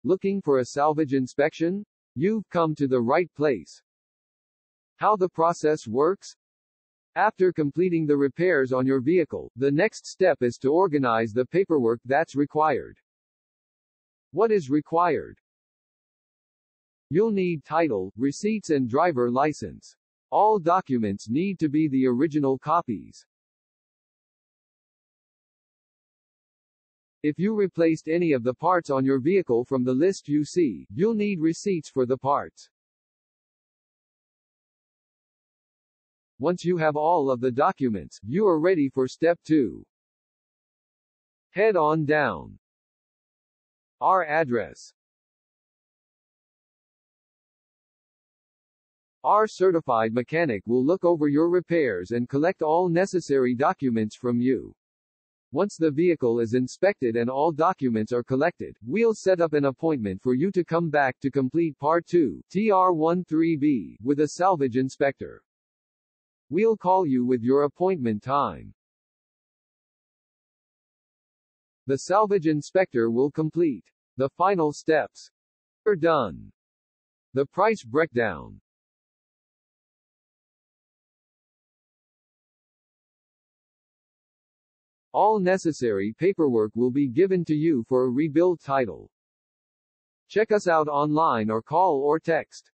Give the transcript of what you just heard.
Looking for a salvage inspection? You've come to the right place. How the process works? After completing the repairs on your vehicle, the next step is to organize the paperwork that's required. What is required? You'll need title, receipts and driver license. All documents need to be the original copies. If you replaced any of the parts on your vehicle from the list you see, you'll need receipts for the parts. Once you have all of the documents, you are ready for step 2. Head on down. Our address. Our certified mechanic will look over your repairs and collect all necessary documents from you. Once the vehicle is inspected and all documents are collected, we'll set up an appointment for you to come back to complete Part 2, TR13B, with a salvage inspector. We'll call you with your appointment time. The salvage inspector will complete the final steps. We're done. The price breakdown. All necessary paperwork will be given to you for a rebuilt title. Check us out online or call or text